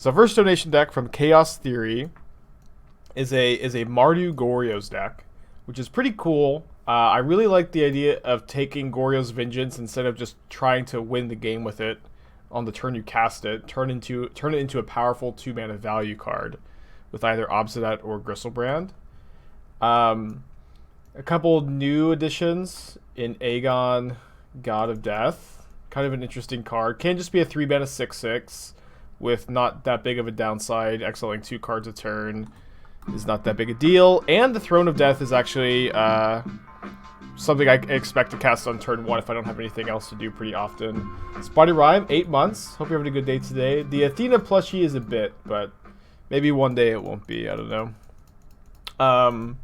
So first donation deck from Chaos Theory is a Mardu Goryos deck, which is pretty cool. I really like the idea of taking Goryo's Vengeance instead of just trying to win the game with it on the turn you cast it. Turn it into a powerful 2-mana value card with either Obzedat or Griselbrand. A couple new additions in Egon, God of Death. Kind of an interesting card. Can just be a 3-mana 6/6 with not that big of a downside. Exiling 2 cards a turn is not that big a deal. And the Throne of Death is actually something I expect to cast on turn 1 if I don't have anything else to do pretty often. Spotty Rhyme, 8 months. Hope you're having a good day today. The Athena plushie is a bit, but maybe one day it won't be. I don't know.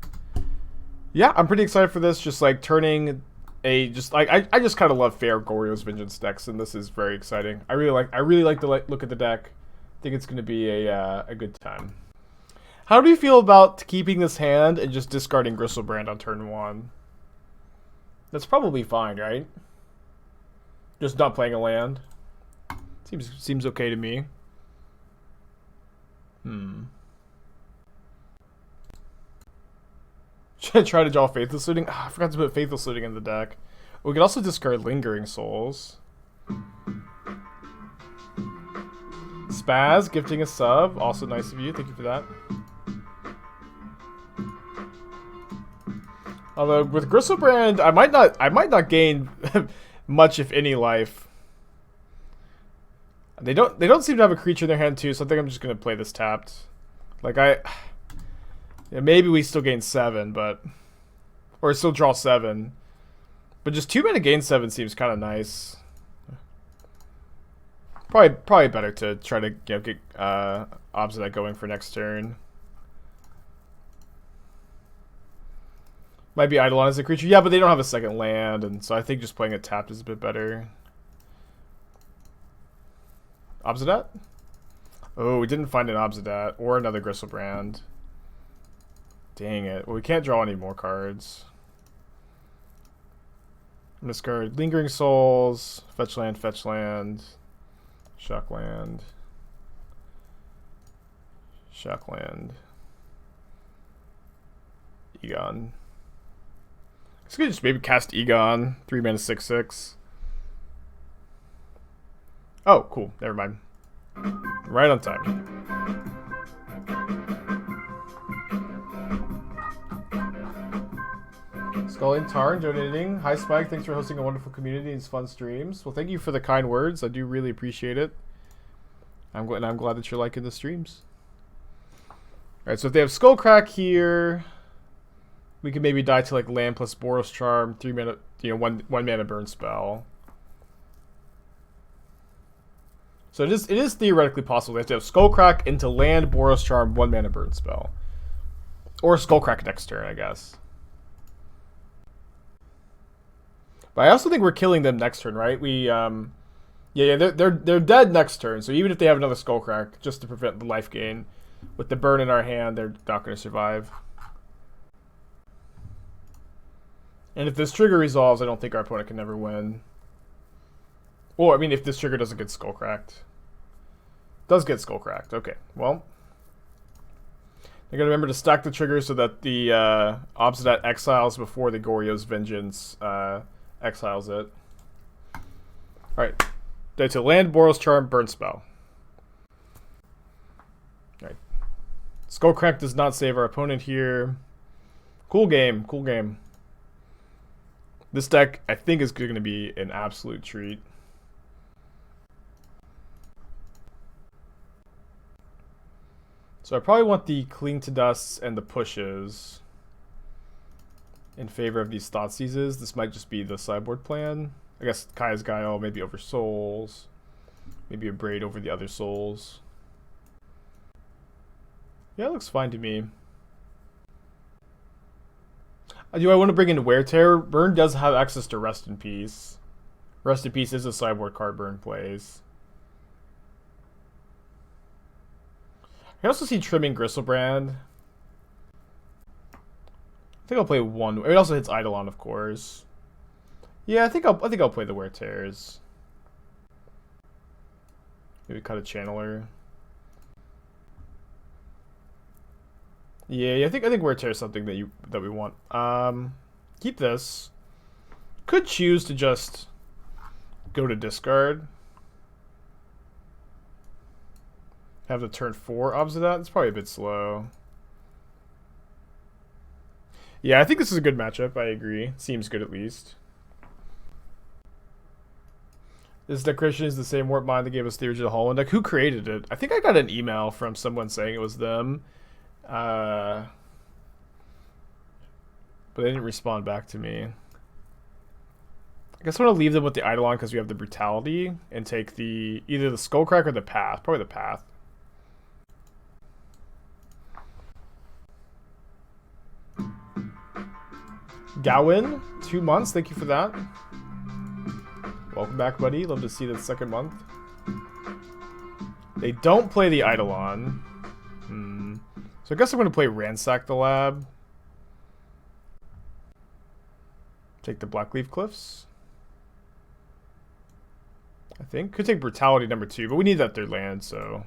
Yeah, I'm pretty excited for this. Just like turning I just kind of love fair Goryo's Vengeance decks, and this is very exciting. I really like the look at the deck. I think it's going to be a good time. How do you feel about keeping this hand and just discarding Griselbrand on turn 1? That's probably fine, right? Just not playing a land. Seems okay to me. Should I try to draw Faithless Looting? I forgot to put Faithless Looting in the deck. We could also discard Lingering Souls. Spaz, gifting a sub. Also nice of you. Thank you for that. Although with Griselbrand, I might not gain much, if any, life. They don't seem to have a creature in their hand too, so I think I'm just gonna play this tapped. Like yeah, maybe we still gain 7, but or still draw 7. But just 2 mana gain 7 seems kind of nice. Probably better to try to get Obzedat going for next turn. Might be Eidolon as a creature. Yeah, but they don't have a second land, and so I think just playing it tapped is a bit better. Obzedat? Oh, we didn't find an Obzedat or another Griselbrand. Dang it. Well, we can't draw any more cards. I'm discard Lingering Souls, fetch land, shockland, Egon. I could just maybe cast Egon, 3 mana 6/6. Oh, cool. Never mind. Right on time. Scully and Tarn donating. Hi Spike, thanks for hosting a wonderful community and fun streams. Well, thank you for the kind words. I do really appreciate it. I'm glad that you're liking the streams. Alright, so if they have Skullcrack here, we can maybe die to like land plus Boros Charm, 3 mana, one mana burn spell. So it is theoretically possible they have to have Skullcrack into land, Boros Charm, 1 mana burn spell. Or Skullcrack next turn, I guess. But I also think we're killing them next turn, right? They're dead next turn. So even if they have another Skullcrack, just to prevent the life gain, with the burn in our hand, they're not going to survive. And if this trigger resolves, I don't think our opponent can ever win. Or I mean, if this trigger doesn't get Skullcracked, does get Skullcracked. Okay, well, they're gonna remember to stack the trigger so that the Obzedat exiles before the Goryo's Vengeance exiles it. Alright. Then to land, Boros Charm, burn spell. Alright. Skullcrack does not save our opponent here. Cool game, cool game. This deck, I think, is going to be an absolute treat. So I probably want the Cling to Dust and the pushes in favor of these Thoughtseizes. This might just be the sideboard plan. I guess Kaya's Guile, maybe over Souls. Maybe Abrade over the other Souls. Yeah, it looks fine to me. Do I want to bring in Wear Tear? Burn does have access to Rest in Peace. Rest in Peace is a sideboard card Burn plays. I can also see trimming Griselbrand. I think I'll play one. It also hits Eidolon, of course. Yeah, I think I'll play the Wear Tears. Maybe cut a Channeler. Yeah, I think wear tear is something that we want. Keep this. Could choose to just go to discard. Have the turn 4 Obzedat. It's probably a bit slow. Yeah, I think this is a good matchup. I agree. Seems good at least. This decoration is the same warp mind that gave us the original Hollow deck. Who created it? I think I got an email from someone saying it was them. But they didn't respond back to me. I guess I want to leave them with the Eidolon because we have the Brutality and take the either the Skullcrack or the Path. Probably the Path. Gawain, 2 months. Thank you for that. Welcome back, buddy. Love to see the second month. They don't play the Eidolon. So I guess I'm going to play Ransack the Lab. Take the Blackcleave Cliffs. I think. Could take Brutality number 2, but we need that third land, so...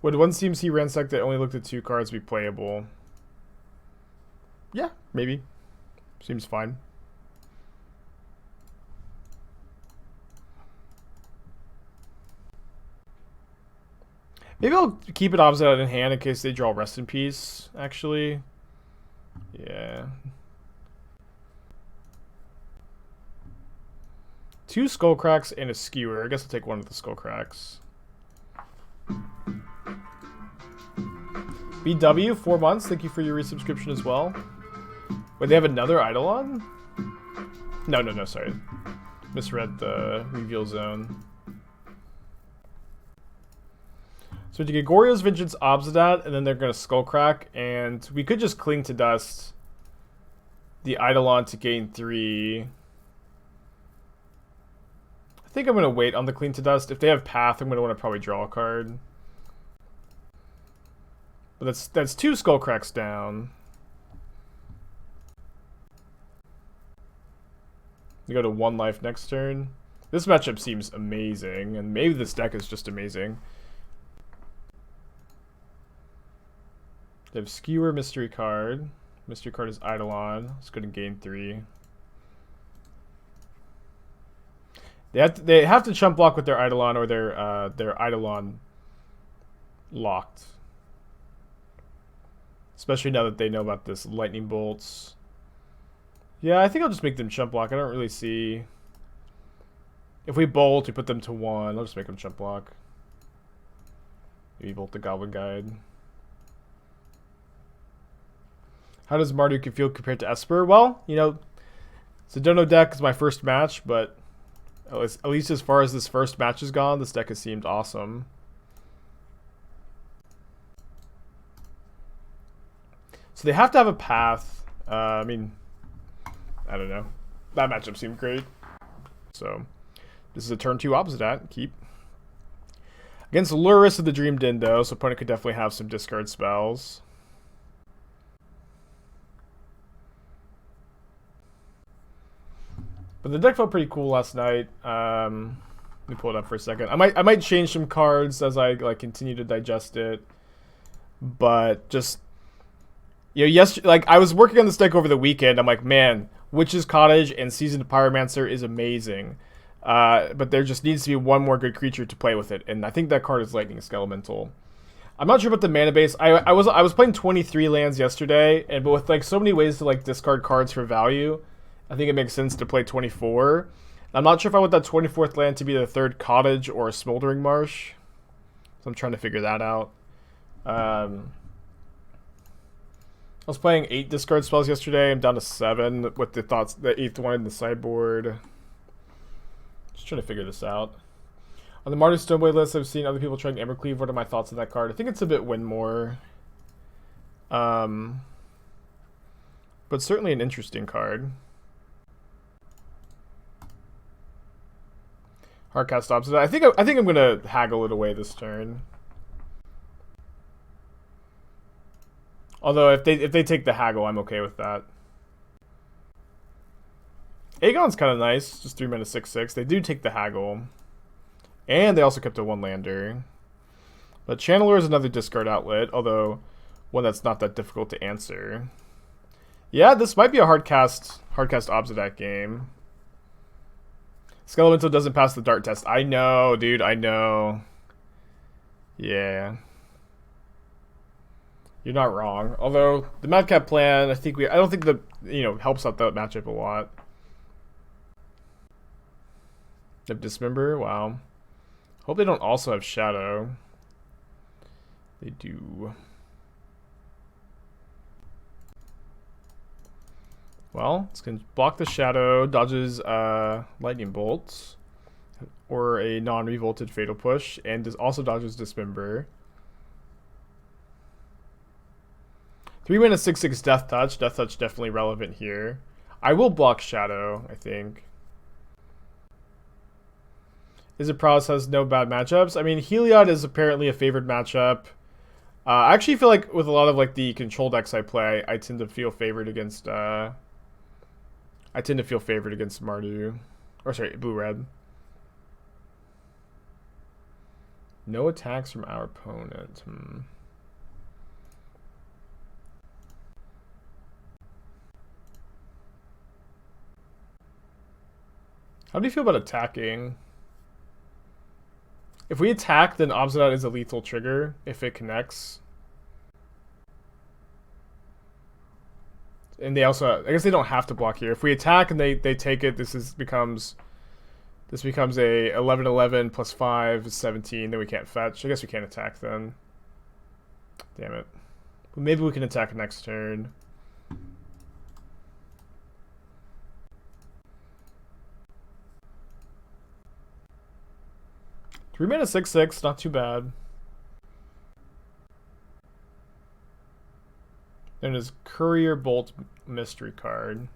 Would one team see Ransack that only looked at 2 cards be playable? Yeah, maybe. Seems fine. Maybe I'll keep it Obzedat in hand in case they draw Rest in Peace, actually. Yeah. 2 Skullcracks and a Skewer. I guess I'll take one of the Skullcracks. BW, 4 months. Thank you for your resubscription as well. Wait, they have another Eidolon? No, sorry. Misread the reveal zone. So to get Goryo's Vengeance Obzedat, and then they're going to Skullcrack, and we could just Cling to Dust the Eidolon to gain 3. I think I'm going to wait on the Cling to Dust. If they have Path, I'm going to want to probably draw a card. But that's 2 Skullcracks down. You go to 1 life next turn. This matchup seems amazing, and maybe this deck is just amazing. They have Skewer, Mystery card. Mystery card is Eidolon. It's going to gain 3. They have to chump block with their Eidolon or their Eidolon locked. Especially now that they know about this Lightning Bolts. Yeah, I think I'll just make them chump block. I don't really see... If we bolt, we put them to 1. I'll just make them chump block. Maybe bolt the Goblin Guide. How does Mardu feel compared to Esper? Well, you know, Sedona deck is my first match, but at least as far as this first match has gone, this deck has seemed awesome. So they have to have a Path. I mean, I don't know. That matchup seemed great. So this is a turn 2 Obzedat. Keep. Against Lurrus of the Dream Den, though, so opponent could definitely have some discard spells. But the deck felt pretty cool last night. Let me pull it up for a second. I might change some cards as I continue to digest it. But just, you know, I was working on this deck over the weekend. I'm like, man, Witch's Cottage and Seasoned Pyromancer is amazing. But there just needs to be one more good creature to play with it, and I think that card is Lightning Skelemental. I'm not sure about the mana base. I was playing 23 lands yesterday, but with so many ways to discard cards for value, I think it makes sense to play 24. I'm not sure if I want that 24th land to be the 3rd Cottage or a Smoldering Marsh, so I'm trying to figure that out. I was playing 8 discard spells yesterday. I'm down to 7 with the 8th one in the sideboard. Just trying to figure this out. On the Mardu Stoneblade list, I've seen other people trying Embercleave. What are my thoughts on that card? I think it's a bit Winmore. But certainly an interesting card. Hardcast Obzedat. I think I'm gonna haggle it away this turn. Although if they take the haggle, I'm okay with that. Aegon's kind of nice, just 3 mana 6/6. They do take the haggle, and they also kept a 1-lander. But Channeler is another discard outlet, although one that's not that difficult to answer. Yeah, this might be a hardcast Obzedat game. Skelemental doesn't pass the dart test. I know, dude, I know. Yeah. You're not wrong. Although the Madcap plan, I don't think the helps out that matchup a lot. They have Dismember, wow. Hope they don't also have Shadow. They do. Well, it's going to block the Shadow, dodges Lightning Bolts, or a non-revolted Fatal Push, and also dodges Dismember. 3 mana 6/6 Death Touch. Death Touch definitely relevant here. I will block Shadow, I think. Izzet Prowess has no bad matchups. I mean, Heliod is apparently a favored matchup. I actually feel like with a lot of like the control decks I play, I tend to feel favored against Mardu. Or sorry, blue-red. No attacks from our opponent. How do you feel about attacking? If we attack, then Obzedat is a lethal trigger if it connects. And they also, I guess they don't have to block here. If we attack and they take it, this becomes a 11/11 plus 5 is 17. Then we can't fetch. I guess we can't attack then. Damn it. But maybe we can attack next turn. Three mana 6/6, not too bad. Then there's Courier Bolt mystery card.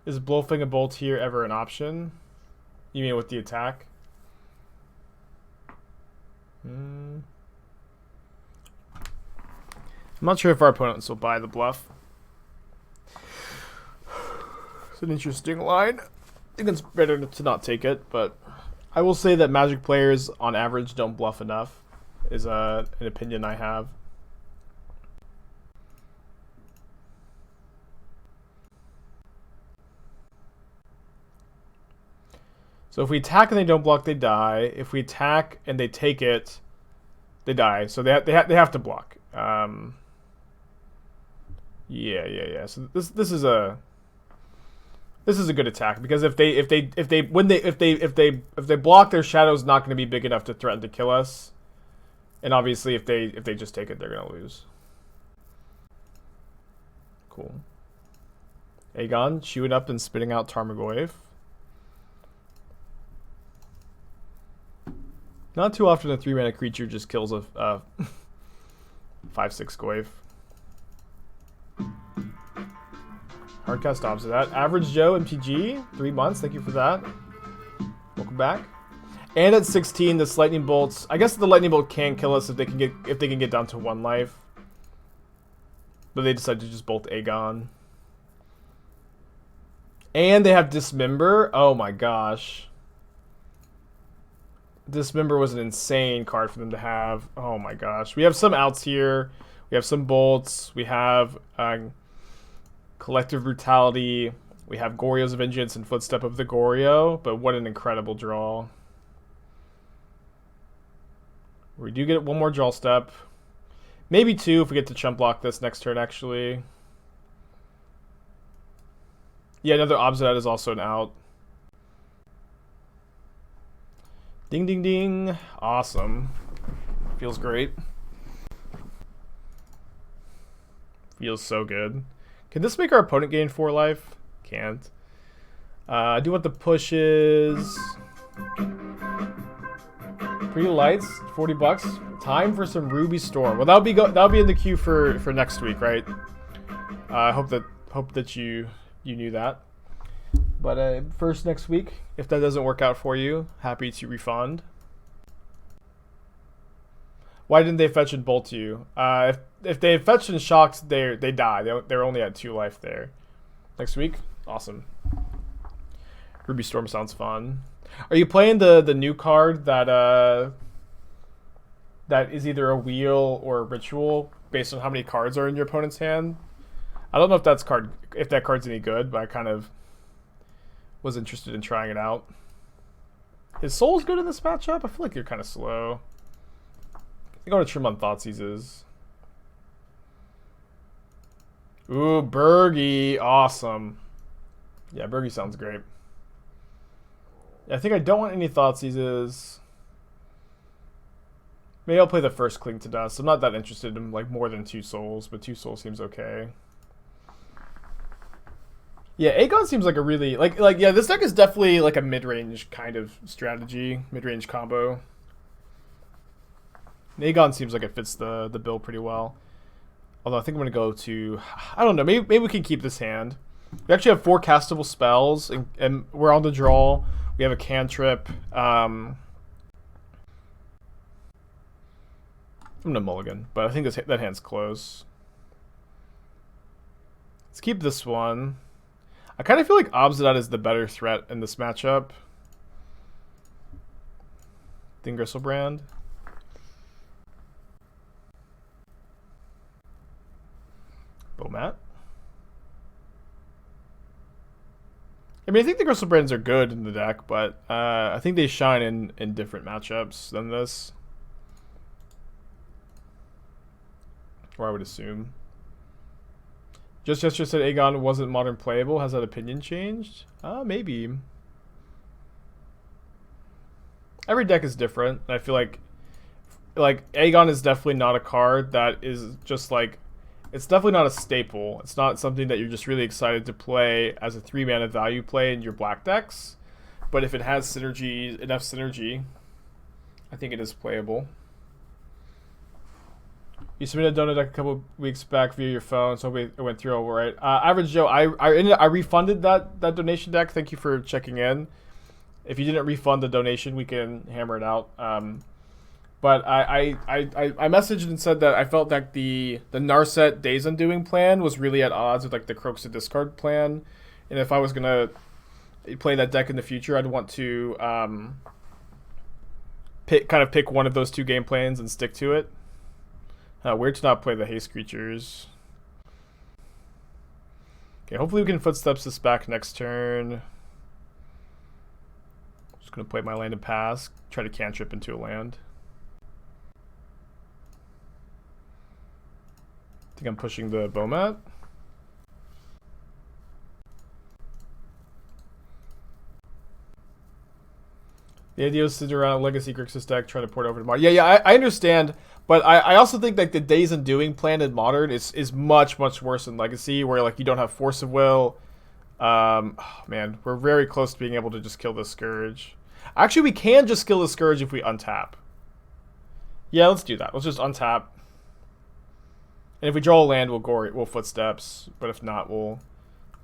Is bluffing a bolt here ever an option? You mean with the attack? I'm not sure if our opponents will buy the bluff. It's an interesting line. I think it's better to not take it, but I will say that Magic players on average don't bluff enough, is an opinion I have. So if we attack and they don't block, they die. If we attack and they take it, they die. So they have to block. Yeah. So this is a good attack because if they block, their shadow's not going to be big enough to threaten to kill us. And obviously, if they just take it, they're going to lose. Cool. Egon chewing up and spitting out Tarmogoyf. Not too often a 3 mana creature just kills a 5/6 Goyf. Hardcast Obzedat. Average Joe MTG, 3 months. Thank you for that. Welcome back. And at 16, this lightning bolts. I guess the lightning bolt can kill us if they can get down to 1 life. But they decide to just bolt Egon. And they have Dismember. Oh my gosh. Dismember was an insane card for them to have. Oh my gosh. We have some outs here. We have some bolts. We have Collective Brutality. We have Goryo's Vengeance and Footstep of the Goryo. But what an incredible draw. We do get 1 more draw step. Maybe 2 if we get to chump block this next turn, actually. Yeah, another Obzedat is also an out. Ding, ding, ding. Awesome. Feels great. Feels so good. Can this make our opponent gain 4 life? Can't. I do want the pushes. Pretty lights, 40 bucks. Time for some Ruby Storm. Well, that'll be in the queue for next week, right? I hope that you knew that. But first next week, if that doesn't work out for you, happy to refund. Why didn't they fetch and bolt you? If they fetched and shocked, they die. They're only at 2 life there. Next week, awesome. Ruby Storm sounds fun. Are you playing the new card that is either a wheel or a ritual based on how many cards are in your opponent's hand? I don't know if that card's any good, but I kind of was interested in trying it out. Is Soul's good in this matchup? I feel like you're kind of slow. I think I want to trim on Thoughtseizes. Ooh, Bergie. Awesome. Yeah, Bergie sounds great. I think I don't want any Thoughtseizes. Maybe I'll play the first Cling to Dust. I'm not that interested in like more than 2 souls, but 2 souls seems okay. Yeah, Egon seems like a really yeah, this deck is definitely like a mid-range kind of strategy, mid-range combo. Aegon seems like it fits the bill pretty well. Although I think I'm going to go to... I don't know. Maybe we can keep this hand. We actually have 4 castable spells, and we're on the draw. We have a cantrip. I'm going to mulligan, but I think that hand's close. Let's keep this one. I kind of feel like Obzedat is the better threat in this matchup than Griselbrand. Bomat. I mean, I think the Griselbrands are good in the deck, but I think they shine in different matchups than this. Or I would assume. Just yesterday said Egon wasn't modern playable. Has that opinion changed? Maybe. Every deck is different. I feel like Egon is definitely not a card that is just like... It's definitely not a staple. It's not something that you're just really excited to play as a 3-mana value play in your black decks. But if it has synergy, enough synergy, I think it is playable. You submitted a donut deck a couple weeks back via your phone, so it went through all right. Average Joe, I refunded that donation deck. Thank you for checking in. If you didn't refund the donation, we can hammer it out. But I messaged and said that I felt like the Narset Days Undoing plan was really at odds with like the Croaks to Discard plan, and if I was gonna play that deck in the future, I'd want to pick one of those 2 game plans and stick to it. Weird to not play the haste creatures. Okay, hopefully we can footsteps this back next turn. Just gonna play my land and pass, try to cantrip into a land. I think I'm pushing the Bomat. The idea is to sit around Legacy Grixis deck trying to port over to Modern. Yeah, I understand, but I also think like the Days Undoing plan in Modern is much worse than Legacy, where like you don't have Force of Will. Oh, man, we're very close to being able to just kill the Scourge. Actually, we can just kill the Scourge if we untap. Yeah, let's do that. Let's just untap. And if we draw a land, we'll footsteps. But if not, we'll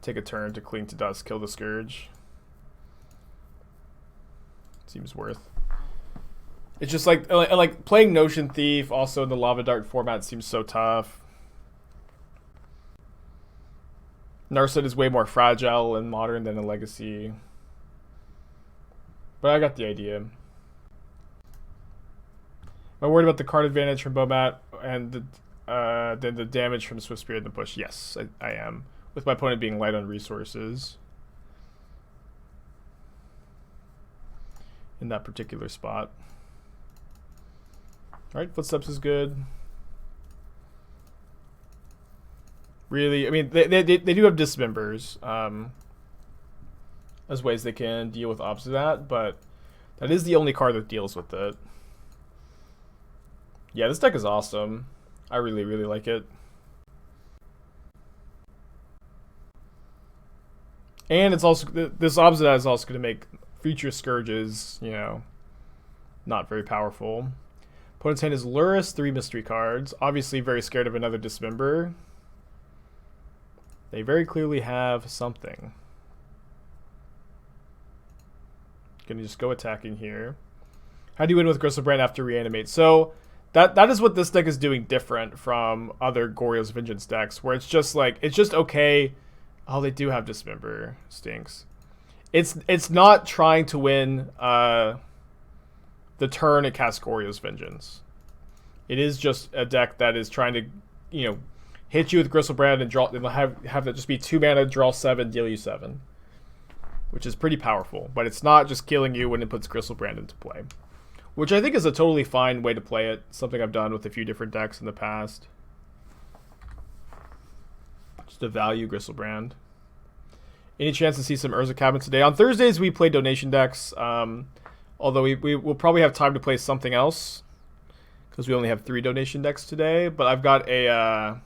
take a turn to Cling to Dust, kill the Scourge. Seems worth. It's just like playing Notion Thief also in the Lava Dart format seems so tough. Narset is way more fragile in Modern than in Legacy. But I got the idea. Am I worried about the card advantage from Bomat and then the damage from Swift Spirit in the push? Yes, I am. With my opponent being light on resources. In that particular spot. Alright, Footsteps is good. Really, I mean, they do have Dismembers. As ways they can deal with Obzedat, but that is the only card that deals with it. Yeah, this deck is awesome. I really like it. And it's also, this Obzedat is also going to make future Scourges, you know, not very powerful. Opponent's hand is Lurrus, 3 mystery cards. Obviously very scared of another Dismember. They very clearly have something. Gonna just go attacking here. How do you win with Griselbrand after Reanimate? So that is what this deck is doing different from other Goryos Vengeance decks, where it's just like, it's just okay. Oh, they do have Dismember. Stinks. It's not trying to win the turn it casts Goryo's Vengeance. It is just a deck that is trying to, you know, hit you with Griselbrand and draw, and have that just be 2 mana, draw 7, deal you 7, which is pretty powerful. But it's not just killing you when it puts Griselbrand into play, which I think is a totally fine way to play it. Something I've done with a few different decks in the past. Just to value Griselbrand. Any chance to see some Urza cabinets today? On Thursdays we play donation decks. Although we will probably have time to play something else, because we only have 3 donation decks today. But I've got a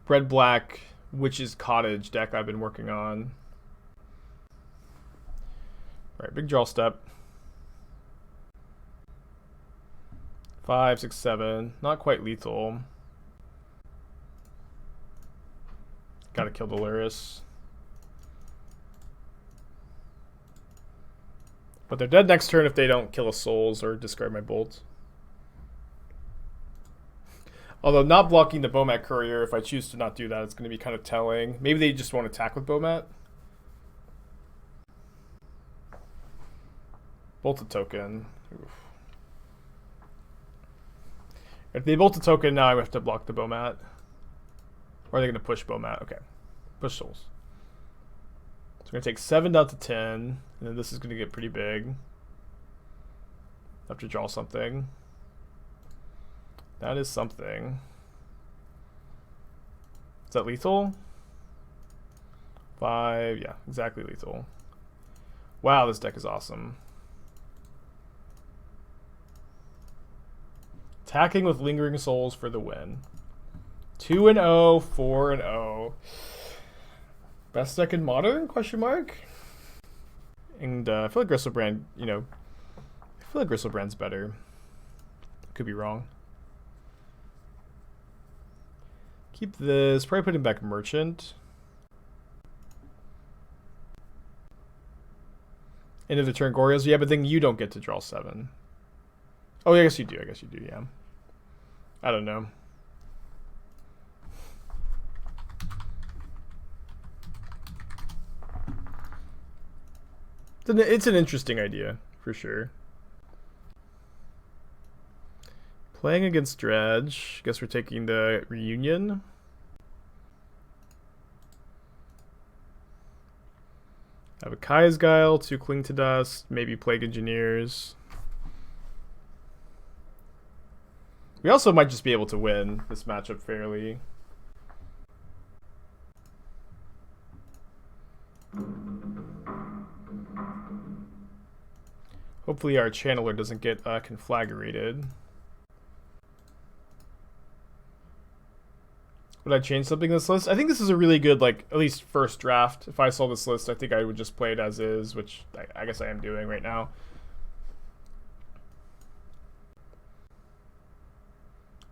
Red Black Witch's Cottage deck I've been working on. Alright, big draw step. 5, 6, 7. Not quite lethal. Gotta kill the Luris. But they're dead next turn if they don't kill a Souls or discard my Bolt. Although not blocking the Bomat Courier, if I choose to not do that, it's going to be kind of telling. Maybe they just won't attack with Bomat. Bolt a token. Oof. If they bolt a token, now I have to block the Bomat. Or are they going to push Bomat? Okay. Push Souls. So we're going to take 7 down to 10. And then this is going to get pretty big. Have to draw something. That is something. Is that lethal? 5. Yeah, exactly lethal. Wow, this deck is awesome. Attacking with Lingering Souls for the win. 2-0, 4-0. Best deck in Modern? Question mark. And I feel like Griselbrand, you know, I feel like Griselbrand's better. Could be wrong. Keep this. Probably putting back Merchant. End of the turn Goryos. Yeah, but then you don't get to draw 7. Oh, I guess you do. I guess you do, yeah. I don't know. It's an interesting idea, for sure. Playing against Dredge. Guess we're taking the Reunion. Have a Kai's Guile, 2 Cling to Dust, maybe Plague Engineers. We also might just be able to win this matchup fairly. Hopefully our Channeler doesn't get conflagrated. Would I change something in this list? I think this is a really good, like, at least first draft. If I saw this list, I think I would just play it as is, which I guess I am doing right now.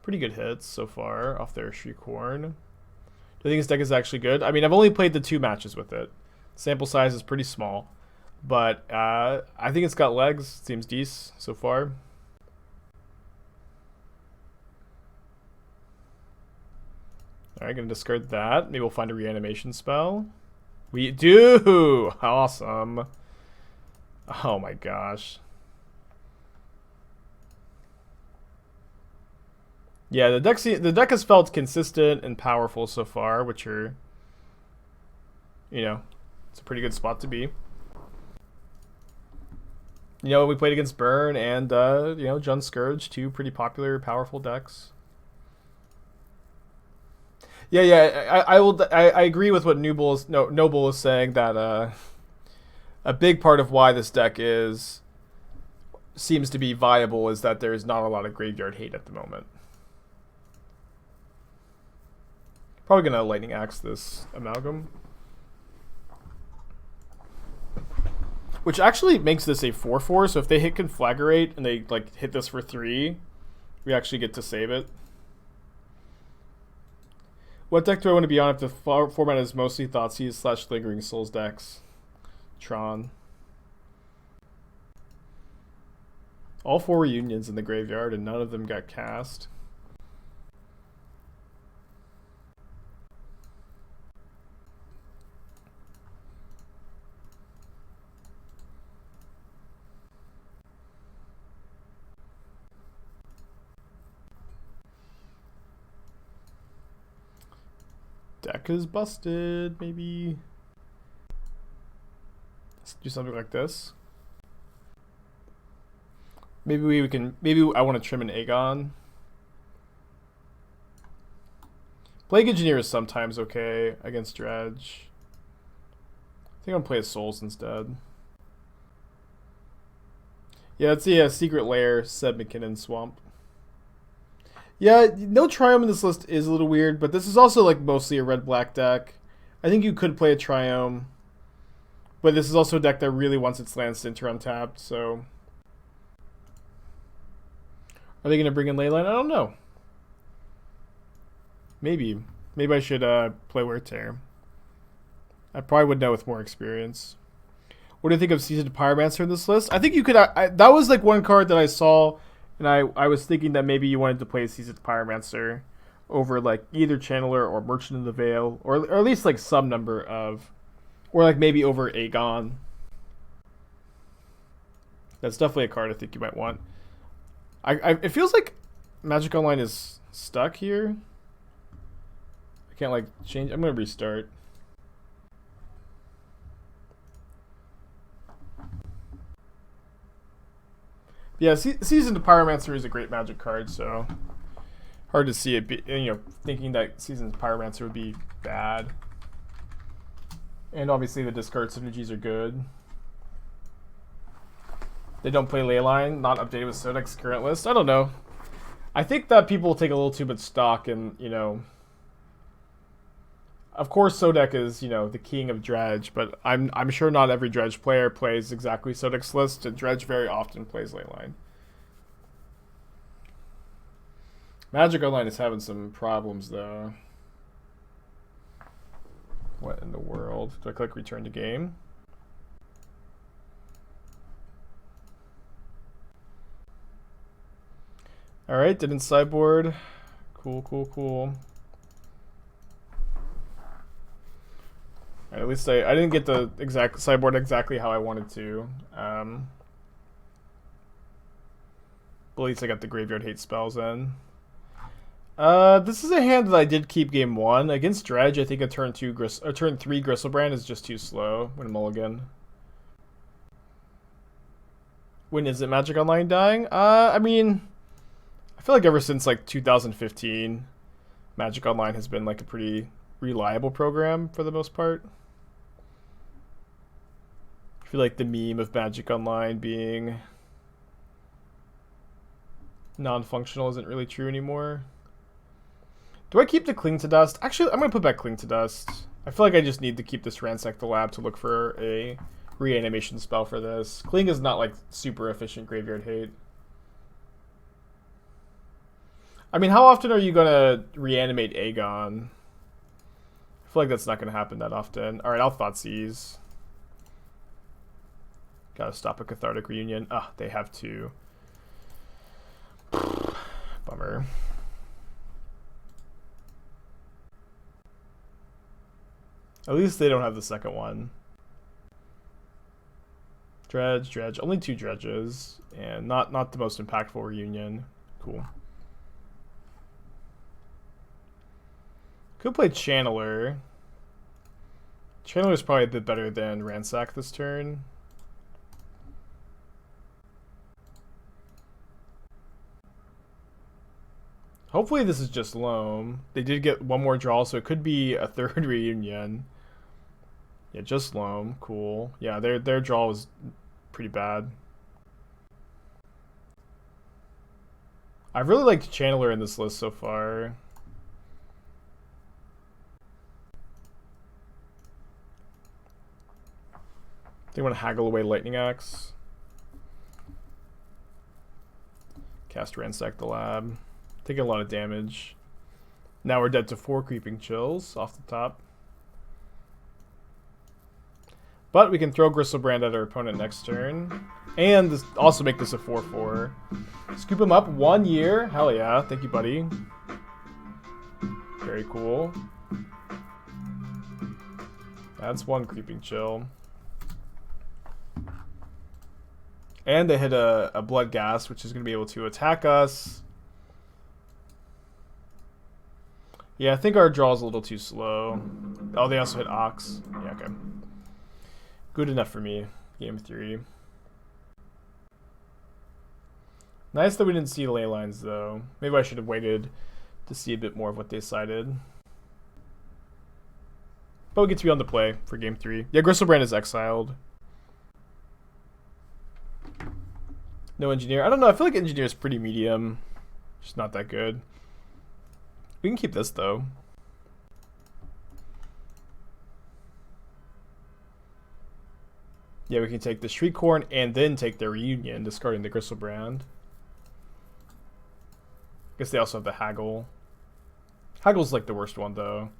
Pretty good hits so far off their Shriekhorn. Do I think this deck is actually good? I mean, I've only played the 2 matches with it. Sample size is pretty small. But I think it's got legs. Seems decent so far. Alright, gonna discard that. Maybe we'll find a reanimation spell. We do! Awesome. Oh my gosh. Yeah, the deck has felt consistent and powerful so far, which are, you know, it's a pretty good spot to be. You know, we played against Burn and, you know, Jund Scourge, 2 pretty popular, powerful decks. Yeah, I agree with what Noble is saying, that a big part of why this deck seems to be viable is that there's not a lot of graveyard hate at the moment. Probably gonna Lightning Axe this Amalgam. Which actually makes this a 4/4, so if they hit Conflagrate and they like hit this for 3, we actually get to save it. What deck do I want to be on if the format is mostly Thoughtseize / Lingering Souls decks? Tron. All 4 reunions in the graveyard and none of them got cast. Deck is busted, maybe. Let's do something like this. Maybe we can, maybe I want to trim an Egon. Plague Engineer is sometimes okay against Dredge. I think I'm gonna play a Souls instead. Yeah, it's the Secret Lair, Seb McKinnon Swamp. Yeah, no Triome in this list is a little weird, but this is also like mostly a red-black deck. I think you could play a Triome, but this is also a deck that really wants its lands to enter untapped, so... Are they going to bring in Leyline? I don't know. Maybe. Maybe I should play Wear Tear. I probably would know with more experience. What do you think of Seasoned Pyromancer in this list? I think you could... that was like one card that I saw, and I was thinking that maybe you wanted to play Seasoned Pyromancer over like either Channeler or Merchant of the Veil, or at least like some number of... Or like maybe over Egon. That's definitely a card I think you might want. It feels like Magic Online is stuck here. I can't like change. I'm gonna restart. Yeah, Seasoned Pyromancer is a great Magic card, so hard to see it be, thinking that Seasoned Pyromancer would be bad. And obviously the discard synergies are good. They don't play Leyline, not updated with Sodek's current list. I don't know. I think that people take a little too much stock in, of course Sodek is, the king of Dredge, but I'm sure not every Dredge player plays exactly Sodek's list, and Dredge very often plays Leyline. Magic Online is having some problems though. What in the world? Do I click return to game? Alright, didn't sideboard. Cool. Alright, at least I didn't get the exact sideboard exactly how I wanted to. But at least I got the graveyard hate spells in. This is a hand that I did keep game 1. Against Dredge, I think a turn 3 Griselbrand is just too slow when mulligan. When is it Magic Online dying? I mean... I feel like ever since like 2015, Magic Online has been like a pretty reliable program for the most part. I feel like the meme of Magic Online being non-functional isn't really true anymore. Do I keep the Cling to Dust? Actually, I'm going to put back Cling to Dust. I feel like I just need to keep this Ransack the Lab to look for a reanimation spell for this. Cling is not like super efficient graveyard hate. I mean, how often are you going to reanimate Egon? I feel like that's not going to happen that often. Alright, I'll Thoughtseize. Gotta stop a Cathartic Reunion. Ah, they have to. Bummer. At least they don't have the second one. Dredge. Only 2 dredges. And not the most impactful reunion. Cool. Could play Channeler. Channeler's probably a bit better than Ransack this turn. Hopefully this is just Loam. They did get one more draw, so it could be a 3rd reunion. Yeah, just Loam. Cool. Yeah, their draw was pretty bad. I've really liked Channeler in this list so far. They want to haggle away Lightning Axe. Cast Ransack the Lab. Taking a lot of damage. Now we're dead to 4 Creeping Chills off the top. But we can throw Griselbrand at our opponent next turn. And also make this a 4/4. Scoop him up 1 year. Hell yeah. Thank you, buddy. Very cool. That's 1 Creeping Chill. And they hit a Blood Gas, which is going to be able to attack us. Yeah, I think our draw is a little too slow. Oh, they also hit Ox. Yeah, okay. Good enough for me. Game 3. Nice that we didn't see ley lines, though. Maybe I should have waited to see a bit more of what they cited. But we get to be on the play for game 3. Yeah, Griselbrand is exiled. No engineer. I don't know. I feel like engineer is pretty medium. Just not that good. We can keep this, though. Yeah, we can take the Shriekcorn and then take their Reunion, discarding the Griselbrand. Guess they also have the Haggle. Haggle's like the worst one, though.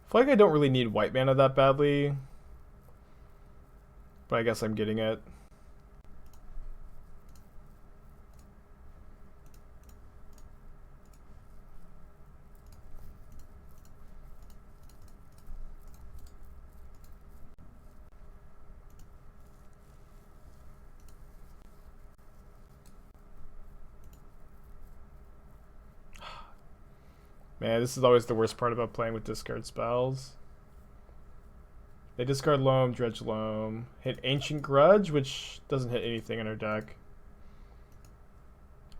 I feel like I don't really need white mana that badly. But I guess I'm getting it. Man, this is always the worst part about playing with discard spells. They discard Loam, Dredge Loam, hit Ancient Grudge, which doesn't hit anything in our deck.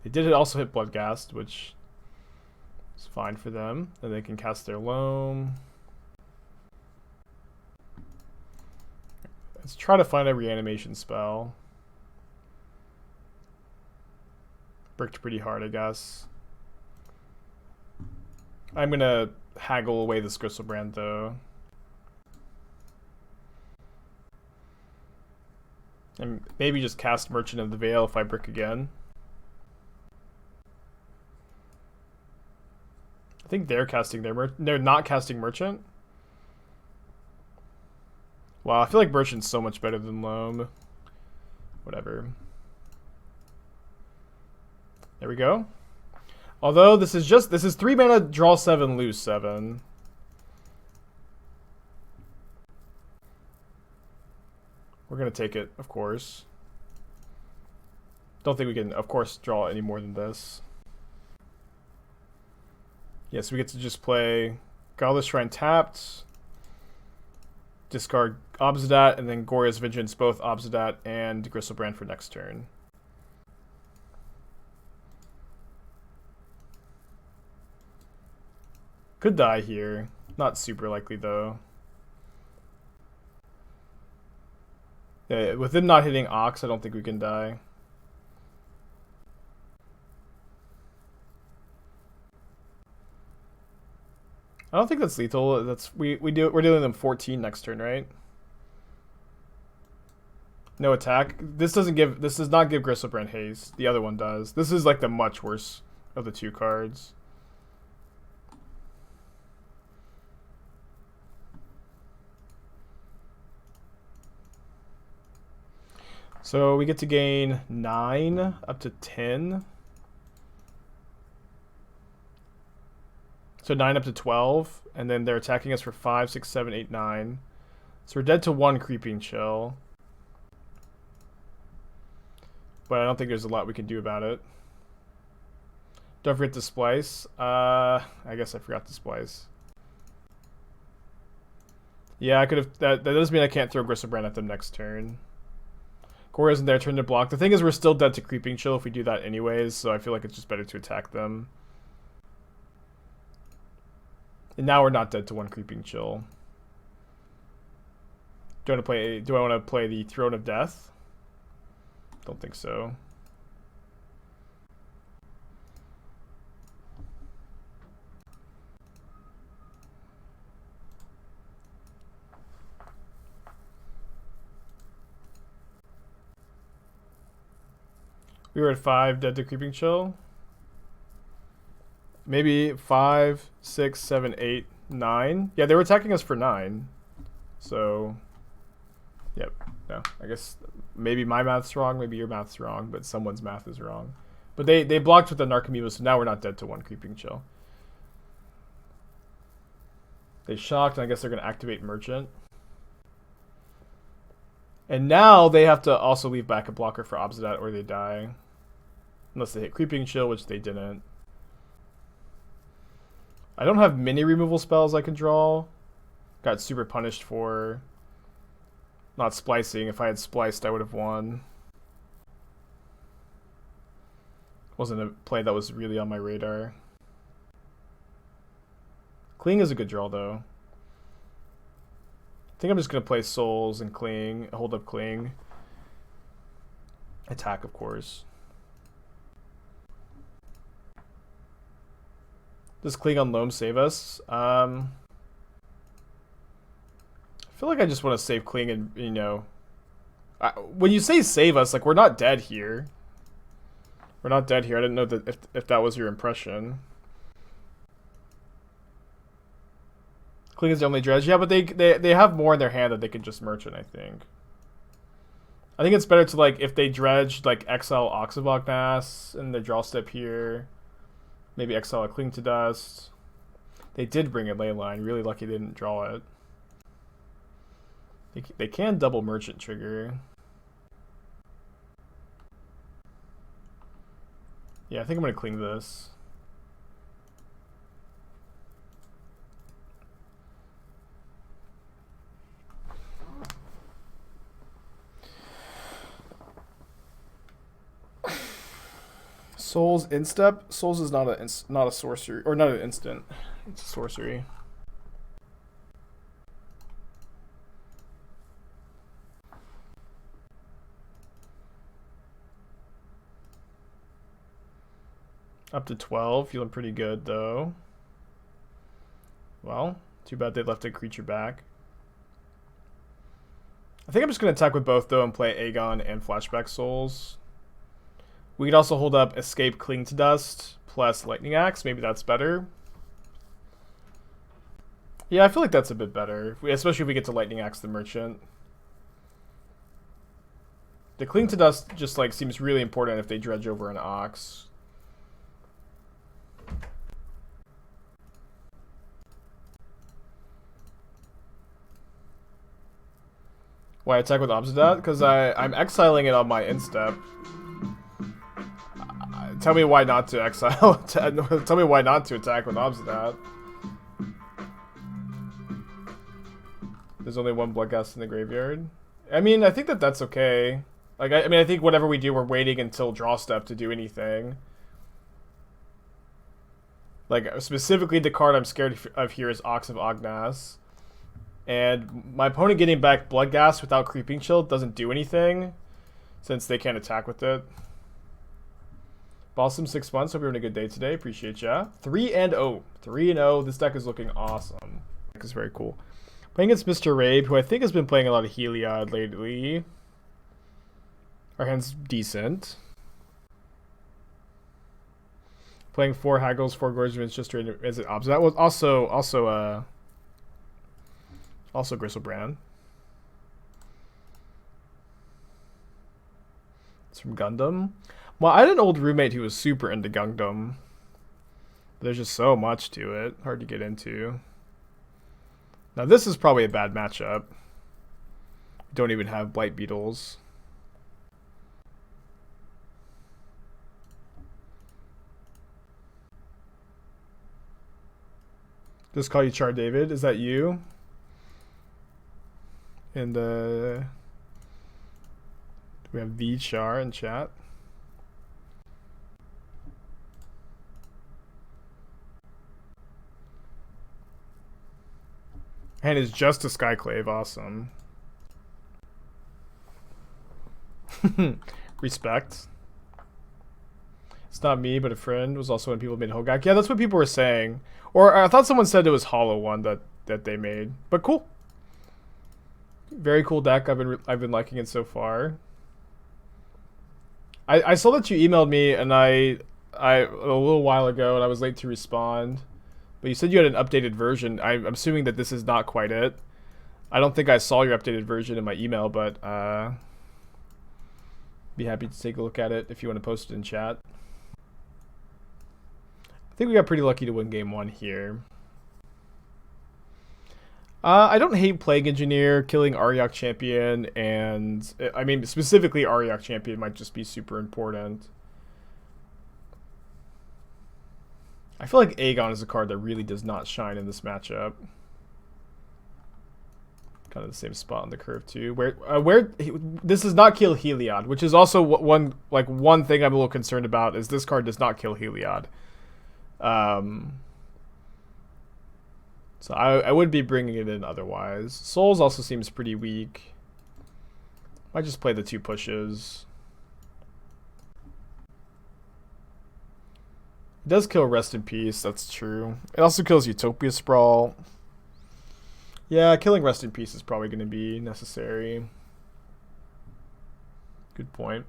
They did also hit Bloodghast, which is fine for them. Then they can cast their Loam. Let's try to find a reanimation spell. Bricked pretty hard, I guess. I'm gonna haggle away this Griselbrand, though. And maybe just cast Merchant of the Veil if I brick again. I think they're casting their they're not casting Merchant. Wow, I feel like Merchant's so much better than Loam. Whatever. There we go. Although this is 3 mana, draw 7, lose 7. We're gonna take it, of course. Don't think we can, of course, draw any more than this. Yes, we get to just play Godless Shrine tapped, discard Obzedat, and then Goryo's Vengeance, both Obzedat and Griselbrand for next turn. Could die here. Not super likely, though. Yeah, with them not hitting Ox, I don't think we can die. I don't think that's lethal. That's we're dealing them 14 next turn, right? No attack. This does not give Griselbrand haste. The other one does. This is like the much worse of the two cards. So we get to gain 9 up to 10. So 9 up to 12, and then they're attacking us for 5, 6, 7, 8, 9. So we're dead to 1 Creeping Chill. But I don't think there's a lot we can do about it. Don't forget to splice. I guess I forgot to splice. Yeah, I could have. That doesn't mean I can't throw Griselbrand at them next turn. Goryo isn't their turn to block. The thing is, we're still dead to Creeping Chill if we do that anyways, so I feel like it's just better to attack them. And now we're not dead to 1 Creeping Chill. Do I want to play the Throne of Death? Don't think so. We were at 5, dead to Creeping Chill. Maybe 5, 6, 7, 8, 9. Yeah, they were attacking us for 9. So, yep. No, I guess maybe my math's wrong, maybe your math's wrong, but someone's math is wrong. But they blocked with the Narcomoeba, so now we're not dead to 1 Creeping Chill. They shocked, and I guess they're going to activate Merchant. And now they have to also leave back a blocker for Obzedat or they die. Unless they hit Creeping Chill, which they didn't. I don't have many removal spells I can draw. Got super punished for not splicing. If I had spliced, I would have won. Wasn't a play that was really on my radar. Cling is a good draw, though. I think I'm just going to play Souls and Cling, hold up Cling. Attack, of course. Does Cling on Loam save us? I feel like I just want to save Cling and, you know... when you say save us, like, we're not dead here. We're not dead here. I didn't know that if that was your impression. Cling is the only dredge. Yeah, but they have more in their hand that they can just merchant, I think. I think it's better to, like, if they dredge, like, exile Ox of Ognass in the draw step here. Maybe exile a Cling to Dust. They did bring a Leyline. Really lucky they didn't draw it. They can double merchant trigger. Yeah, I think I'm going to Cling this. Souls instep. Souls is not a sorcery, or not an instant. It's a sorcery. Up to 12, feeling pretty good though. Well, too bad they left a creature back. I think I'm just gonna attack with both though and play Egon and Flashback Souls. We could also hold up Escape Cling to Dust plus Lightning Axe. Maybe that's better. Yeah, I feel like that's a bit better, especially if we get to Lightning Axe the Merchant. The Cling to Dust just like seems really important if they dredge over an Ox. Why attack with Obzedat? Because I'm exiling it on my instep. Tell me why not to exile. Tell me why not to attack with Obzedat. There's only one Bloodghast in the graveyard. I mean, I think that's okay. Like, I mean, I think whatever we do, we're waiting until draw step to do anything. Like, specifically the card I'm scared of here is Ox of Ognass. And my opponent getting back Bloodghast without Creeping Chill doesn't do anything, since they can't attack with it. Balsam 6 months. Hope you're having a good day today. Appreciate ya. 3-0. 3-0. This deck is looking awesome. Deck is very cool. Playing against Mr. Rabe, who I think has been playing a lot of Heliod lately. Our hand's decent. Playing 4 Haggles, 4 Gorgeous, just straight as it Obs. That was also Griselbrand. It's from Gundam. Well, I had an old roommate who was super into Gundam. There's just so much to it. Hard to get into. Now this is probably a bad matchup. We don't even have Blight Beetles. Just call you Char David. Is that you? And we have the Char in chat. And it's just a Skyclave. Awesome. Respect. It's not me, but a friend was also when people made Hogak. Yeah, that's what people were saying. Or I thought someone said it was Hollow One that they made. But cool. Very cool deck. I've been liking it so far. I saw that you emailed me and I a little while ago and I was late to respond. But you said you had an updated version. I'm assuming that this is not quite it. I don't think I saw your updated version in my email, but be happy to take a look at it if you want to post it in chat. I think we got pretty lucky to win game 1 here. I don't hate Plague Engineer, killing Ariok Champion, and I mean specifically Ariok Champion might just be super important. I feel like Egon is a card that really does not shine in this matchup. Kind of the same spot on the curve too. This does not kill Heliod, which is also one thing I'm a little concerned about is this card does not kill Heliod. So I would be bringing it in otherwise. Souls also seems pretty weak. Might just play the 2 pushes. It does kill Rest in Peace, that's true. It also kills Utopia Sprawl. Yeah, killing Rest in Peace is probably going to be necessary. Good point.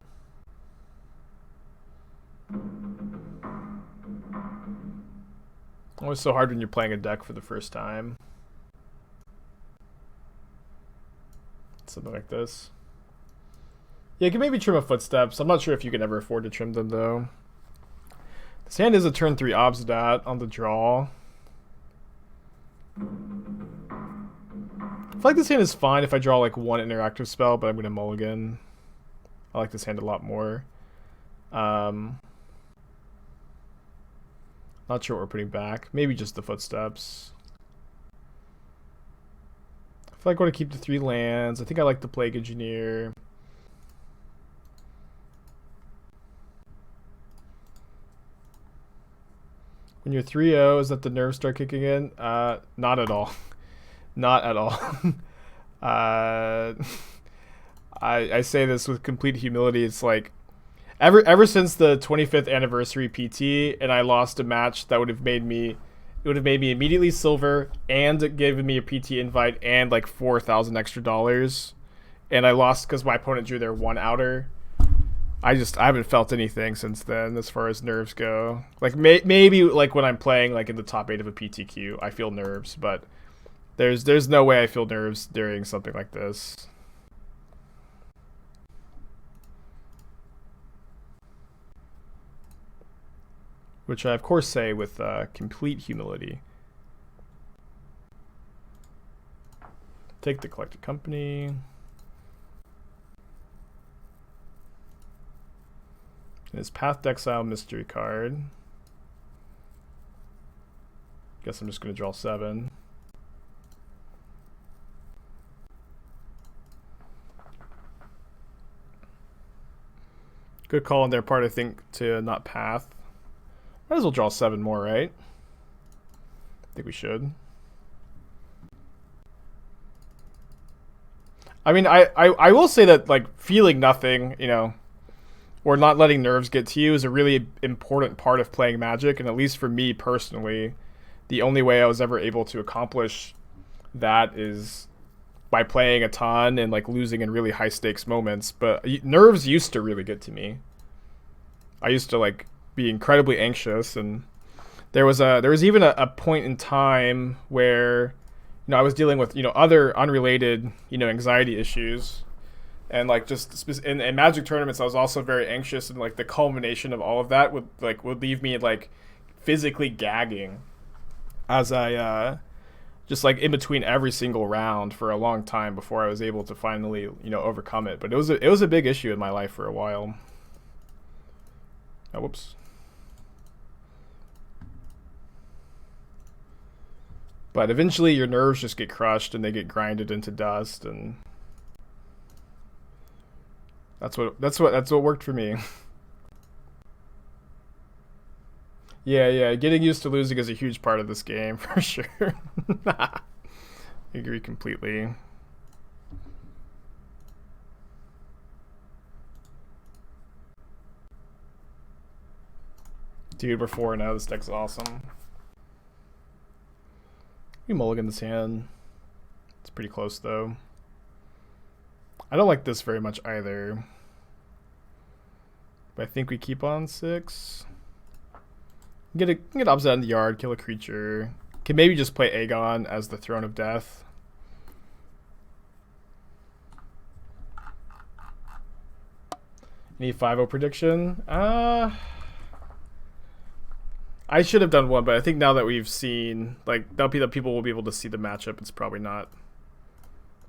Always so hard when you're playing a deck for the first time. Something like this. Yeah, you can maybe trim a Footsteps. I'm not sure if you can ever afford to trim them, though. This hand is a turn 3 Obzedat on the draw. I feel like this hand is fine if I draw like 1 interactive spell, but I'm going to mulligan. I like this hand a lot more. Not sure what we're putting back. Maybe just the Footsteps. I feel like I want to keep the 3 lands. I think I like the Plague Engineer. When you're 3-0, is that the nerves start kicking in? Not at all. Not at all. I say this with complete humility. It's like ever since the 25th anniversary PT, and I lost a match that would have made me immediately silver and given me a PT invite and like $4,000 extra, and I lost because my opponent drew their 1 outer. I haven't felt anything since then as far as nerves go. Like maybe like when I'm playing like in the top 8 of a PTQ, I feel nerves, but there's no way I feel nerves during something like this. Which I of course say with complete humility. Take the Collected Company. His Path to Exile mystery card. Guess I'm just going to draw 7. Good call on their part, I think, to not Path. Might as well draw 7 more, right? I think we should. I mean, I will say that, like, feeling nothing, you know, or not letting nerves get to you is a really important part of playing Magic, and at least for me personally, the only way I was ever able to accomplish that is by playing a ton and like losing in really high stakes moments. But nerves used to really get to me. I used to like be incredibly anxious, and there was even a point in time where, you know, I was dealing with, you know, other unrelated, you know, anxiety issues. And like just in Magic tournaments, I was also very anxious, and like the culmination of all of that would leave me like physically gagging as I just like in between every single round for a long time before I was able to finally, you know, overcome it. But it was a big issue in my life for a while. Oh, whoops. But eventually your nerves just get crushed and they get grinded into dust, and that's what worked for me. Yeah, getting used to losing is a huge part of this game for sure. I agree completely. Dude, we're 4-0. This deck's awesome. We mulligan this hand. It's pretty close though. I don't like this very much either. But I think we keep on 6. Get Obzedat in the yard, kill a creature. Can maybe just play Egon as the Throne of Death. Any 5-0 prediction? I should have done one, but I think now that we've seen, like, that'll be that people will be able to see the matchup. It's probably not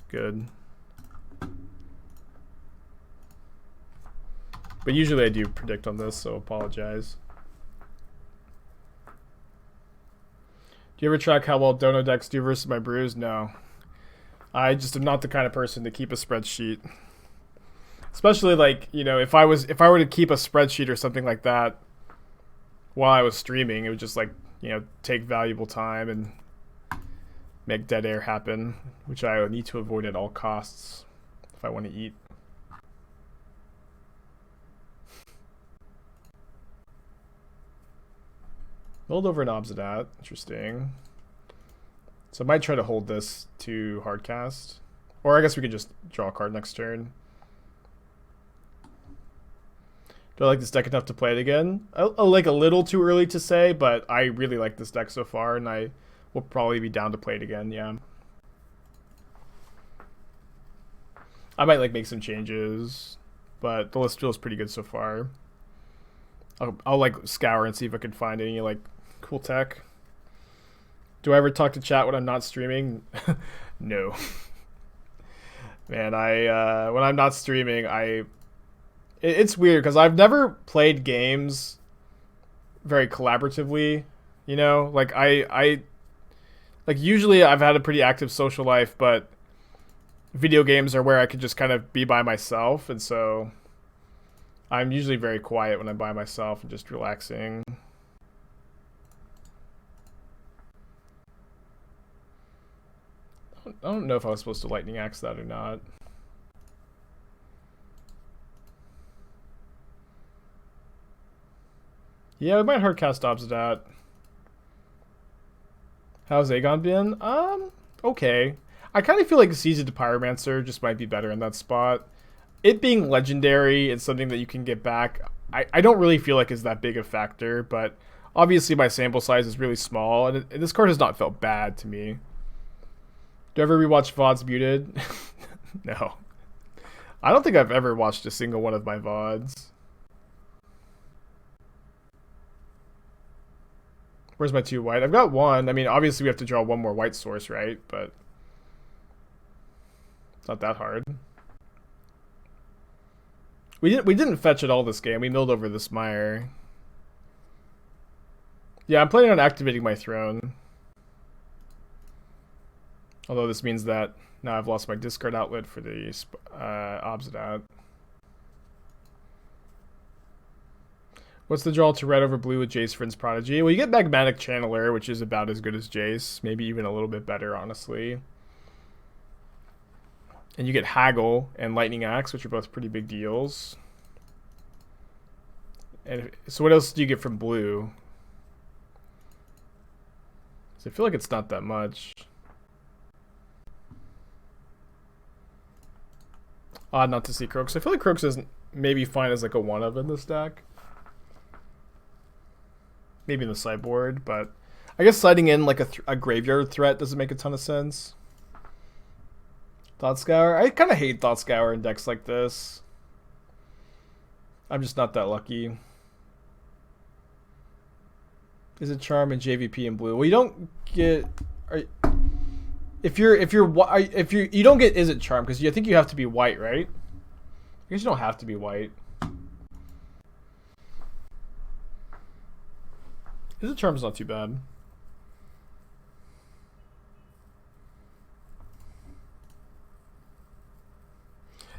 good. But usually I do predict on this, so apologize. Do you ever track how well dono decks do versus my brews? No. I just am not the kind of person to keep a spreadsheet. Especially like, you know, if I were to keep a spreadsheet or something like that while I was streaming, it would just like, you know, take valuable time and make dead air happen, which I need to avoid at all costs if I want to eat. Rolled over an Obzedat. Interesting. So I might try to hold this to hardcast. Or I guess we could just draw a card next turn. Do I like this deck enough to play it again? I like a little too early to say, but I really like this deck so far, and I will probably be down to play it again, yeah. I might like make some changes, but the list feels pretty good so far. I'll like scour and see if I can find any like cool tech. Do I ever talk to chat when I'm not streaming? No. Man, when I'm not streaming, it's weird because I've never played games very collaboratively, you know? Like like usually I've had a pretty active social life, but video games are where I could just kind of be by myself, and so I'm usually very quiet when I'm by myself and just relaxing. I don't know if I was supposed to lightning axe that or not. Yeah, we might hardcast Obzedat. How's Egon been? Okay. I kind of feel like Seasoned Pyromancer just might be better in that spot. It being legendary and something that you can get back, I don't really feel like is that big a factor, but obviously my sample size is really small, and this card has not felt bad to me. Do you ever rewatch VODs muted? No. I don't think I've ever watched a single one of my VODs. Where's my 2 white? I've got 1. I mean, obviously we have to draw 1 more white source, right? But it's not that hard. We didn't fetch at all this game. We milled over this mire. Yeah, I'm planning on activating my throne. Although this means that now I've lost my discard outlet for the Obzedat. What's the draw to red over blue with Jace Friend's Prodigy? Well, you get Magmatic Channeler, which is about as good as Jace. Maybe even a little bit better, honestly. And you get Haggle and Lightning Axe, which are both pretty big deals. And so what else do you get from blue? So I feel like it's not that much. Odd not to see Croaks. I feel like Croaks is maybe fine as like a 1-of in this deck. Maybe in the sideboard, but I guess sliding in like a graveyard threat doesn't make a ton of sense. Thought Scour. I kind of hate Thought Scour in decks like this. I'm just not that lucky. Is it Charm and JVP in blue? Well, you don't get. You don't get Is it Charm because I think you have to be white, right? I guess you don't have to be white. Is it Charm's not too bad.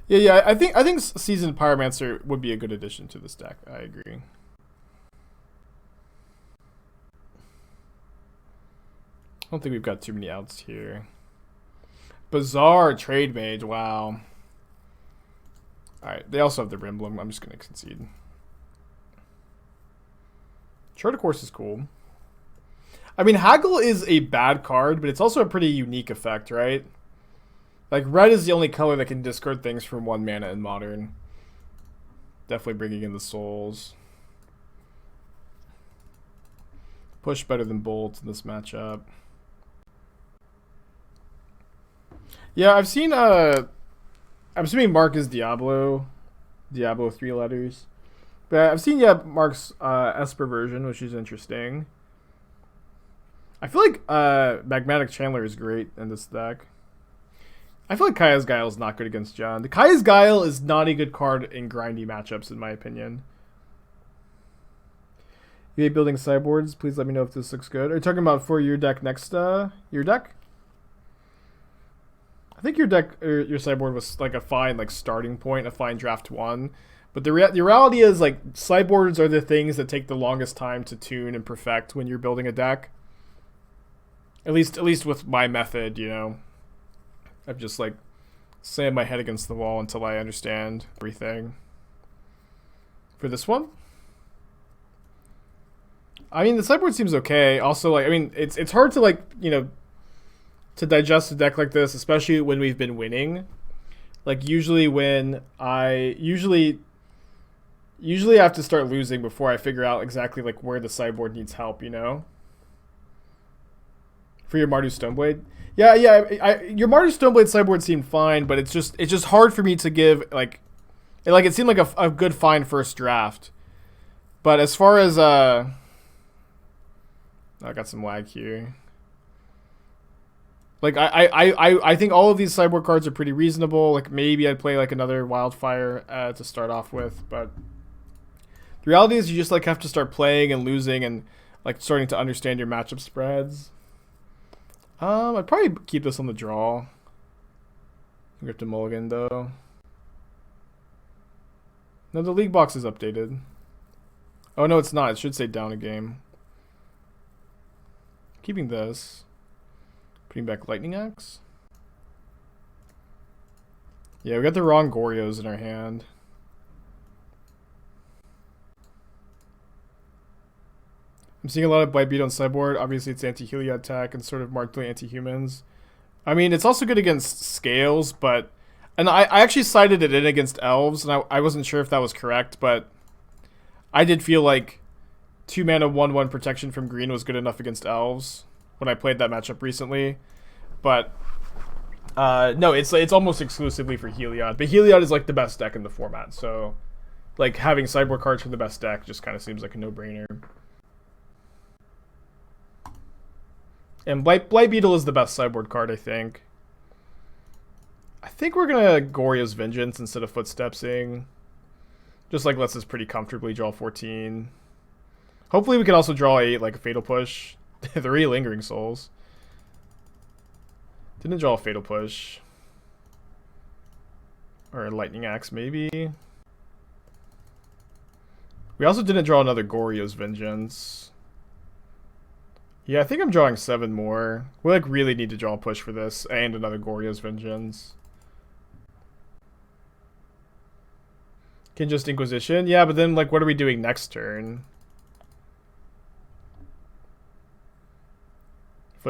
Yeah. I think Seasoned Pyromancer would be a good addition to this deck. I agree. I don't think we've got too many outs here. Bizarre Trade Mage. Wow. Alright, they also have the Rimblem. I'm just going to concede. Chart of Course is cool. I mean, Haggle is a bad card, but it's also a pretty unique effect, right? Like, red is the only color that can discard things from 1 mana in Modern. Definitely bringing in the souls. Push better than Bolt in this matchup. Yeah, I've seen, I'm assuming Mark is Diablo. Diablo 3 letters. But I've seen, yeah, Mark's Esper version, which is interesting. I feel like Magmatic Channeler is great in this deck. I feel like Kaya's Guile is not good against John. The Kaya's Guile is not a good card in grindy matchups, in my opinion. You hate building sideboards? Please let me know if this looks good. Are you talking about for your deck next, your deck? I think your deck, or your sideboard was like a fine like starting point, a fine draft one. But the reality is like sideboards are the things that take the longest time to tune and perfect when you're building a deck. At least with my method, you know. I've just like slammed my head against the wall until I understand everything. For this one, I mean the sideboard seems okay. Also, like I mean it's hard to like to digest a deck like this, especially when we've been winning. Like usually when I usually have to start losing before I figure out exactly like where the sideboard needs help, you know? For your Mardu Stoneblade. Yeah, your Mardu Stoneblade sideboard seemed fine, but it's just hard for me to give like it seemed like a good fine first draft. But as far as I got some lag here. Like I think all of these sideboard cards are pretty reasonable. Like maybe I'd play like another Wildfire to start off with, but the reality is you just like have to start playing and losing and like starting to understand your matchup spreads. I'd probably keep this on the draw. We have to mulligan though. No, the league box is updated. Oh no, it's not. It should say down a game. Keeping this. Putting back Lightning Axe. Yeah, we got the wrong Goryos in our hand. I'm seeing a lot of Blight Beat on sideboard. Obviously, it's anti-Heliod attack and sort of markedly anti-humans. I mean, it's also good against scales, but... And I actually sided it in against elves, and I wasn't sure if that was correct, but... I did feel like 2-mana 1/1 protection from green was good enough against elves when I played that matchup recently. But... no, it's almost exclusively for Heliod. But Heliod is like the best deck in the format, so... Like, having sideboard cards for the best deck just kind of seems like a no-brainer. And Blight Beetle is the best sideboard card, I think. I think we're gonna Goryo's Vengeance instead of Footstepsing. Just like lets us pretty comfortably draw 14. Hopefully we can also draw 8, like a Fatal Push. 3 Lingering Souls. Didn't draw a Fatal Push. Or a Lightning Axe, maybe. We also didn't draw another Goryo's Vengeance. Yeah, I think I'm drawing 7 more. We like really need to draw a push for this and another Goryo's Vengeance. Can just Inquisition? Yeah, but then like what are we doing next turn?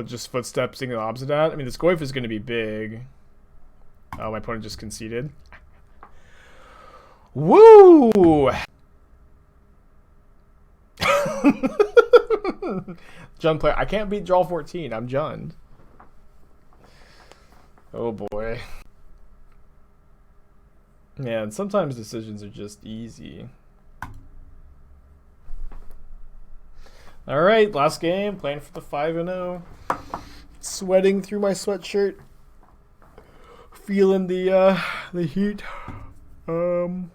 Just Footstepsing the Obzedat? I mean, this Goyf is going to be big. Oh, my opponent just conceded. Woo! Jund player. I can't beat draw 14. I'm Jund. Oh boy. Man, sometimes decisions are just easy. Alright, last game. Playing for the 5-0. Sweating through my sweatshirt. Feeling the heat. Gonna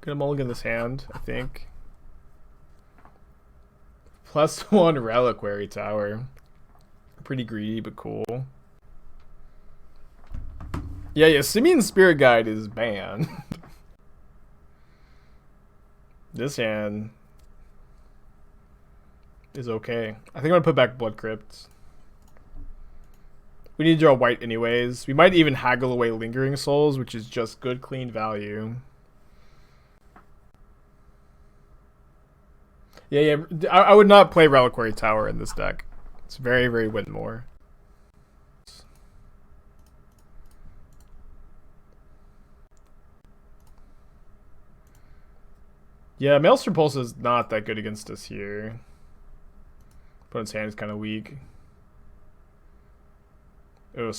mulligan this hand, I think. +1 Reliquary Tower. Pretty greedy, but cool. Yeah, Simeon's Spirit Guide is banned. This hand is okay. I think I'm gonna put back Blood Crypt. We need to draw white anyways. We might even haggle away Lingering Souls, which is just good, clean value. Yeah, I would not play Reliquary Tower in this deck. It's very, very Windmore. Yeah, Maelstrom Pulse is not that good against us here. Opponent's hand is kind of weak. Oh,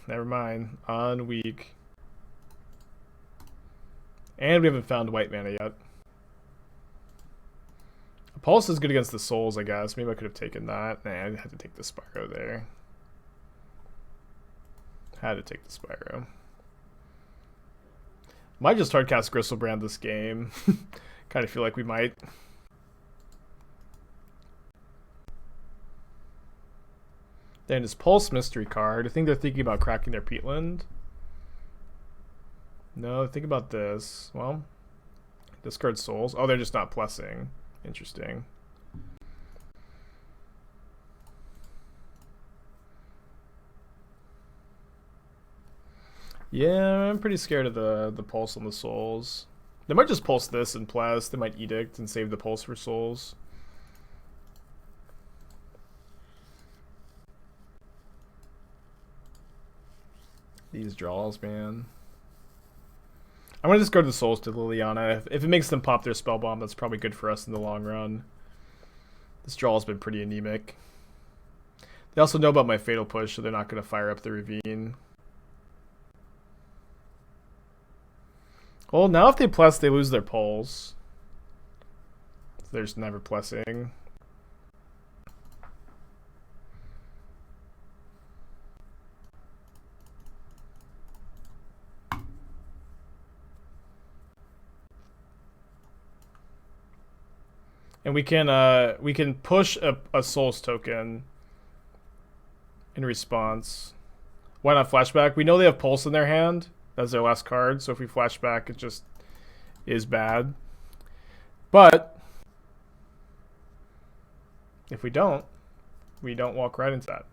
never mind. On weak. And we haven't found white mana yet. Pulse is good against the souls, I guess. Maybe I could have taken that. Nah, I had to take the Spyro there. Had to take the Spyro. Might just hardcast Griselbrand this game. Kind of feel like we might. Then his Pulse Mystery card. I think they're thinking about cracking their Peatland. No, think about this. Well, discard souls. Oh, they're just not plussing. Interesting. Yeah, I'm pretty scared of the pulse on the souls. They might just pulse this and plus. They might edict and save the pulse for souls. These draws, man. I'm gonna just go to the souls to Liliana. If it makes them pop their spell bomb, that's probably good for us in the long run. This draw has been pretty anemic. They also know about my fatal push, so they're not gonna fire up the ravine. Well, now if they plus, they lose their pulls. So they're just never plussing. And we can push a Souls token in response. Why not flashback? We know they have Pulse in their hand. That's their last card, so if we flash back, it just is bad. But if we don't walk right into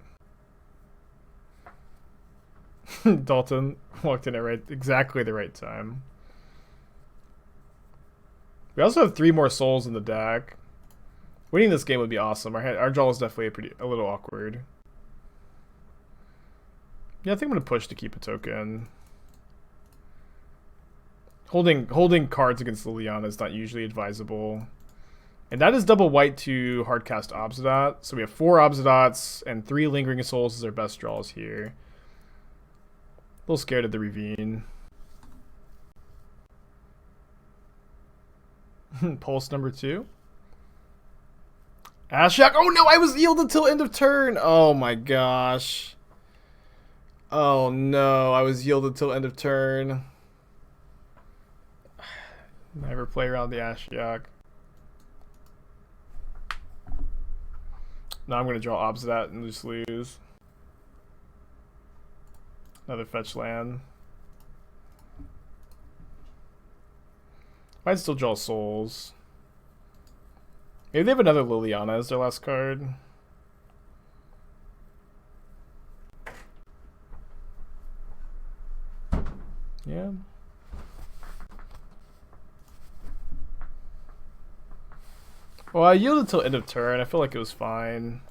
that. Dalton walked in at exactly the right time. We also have 3 more souls in the deck. Winning this game would be awesome. Our draw is definitely a little awkward. Yeah, I think I'm gonna push to keep a token. Holding cards against Liliana is not usually advisable. And that is double white to hardcast Obzedat. So we have 4 Obzedats and 3 Lingering Souls as our best draws here. A little scared of the Ravine. Pulse number 2. Ashiok. Oh no, I was yielded until end of turn. Oh my gosh. Oh no, I was yielded until end of turn. Never play around the Ashiok. Now I'm going to draw Obzedat and just lose. Another fetch land. I'd still draw souls. Maybe they have another Liliana as their last card. Yeah. Well, I yielded till end of turn. I feel like it was fine.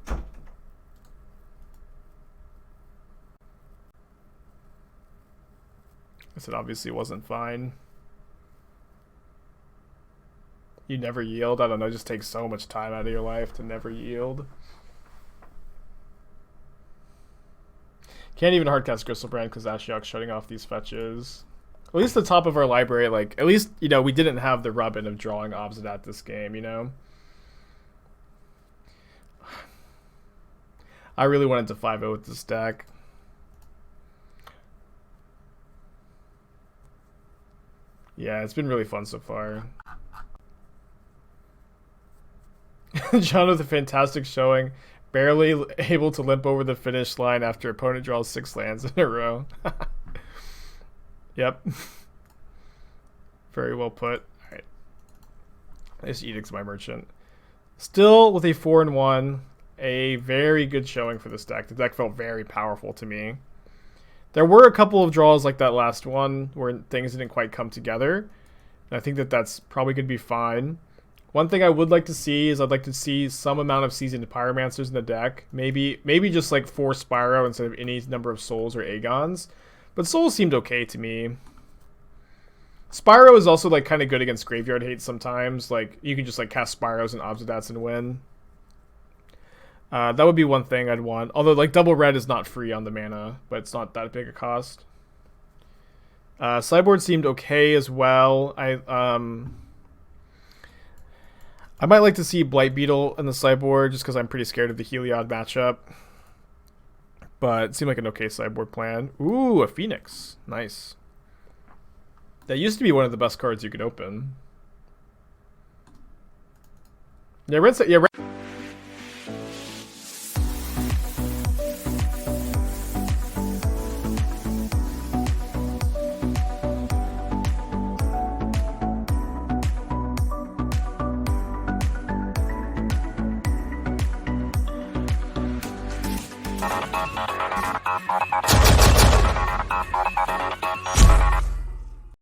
I said obviously it wasn't fine. You never yield? I don't know, it just takes so much time out of your life to never yield. Can't even hardcast Griselbrand because Ashiok's shutting off these fetches. At least the top of our library, like, at least, you know, we didn't have the rub-in of drawing Obzedat this game, you know? I really wanted to 5-0 with this deck. Yeah, it's been really fun so far. John with a fantastic showing. Barely able to limp over the finish line after opponent draws 6 lands in a row. Yep. Very well put. Alright. This edict's my merchant. Still with a 4-1. A very good showing for this deck. The deck felt very powerful to me. There were a couple of draws like that last one where things didn't quite come together. And I think that that's probably going to be fine. One thing I would like to see is I'd like to see some amount of Seasoned Pyromancers in the deck. Maybe just like 4 Spyro instead of any number of Souls or Agons. But Souls seemed okay to me. Spyro is also like kind of good against Graveyard Hate sometimes. Like you can just like cast Spyros and Obzedats and win. That would be one thing I'd want. Although like double red is not free on the mana, but it's not that big a cost. Sideboard seemed okay as well. I might like to see Blight Beetle in the sideboard just because I'm pretty scared of the Heliod matchup. But it seemed like an okay sideboard plan. Ooh, a Phoenix. Nice. That used to be one of the best cards you could open. Yeah, Ransack. Yeah.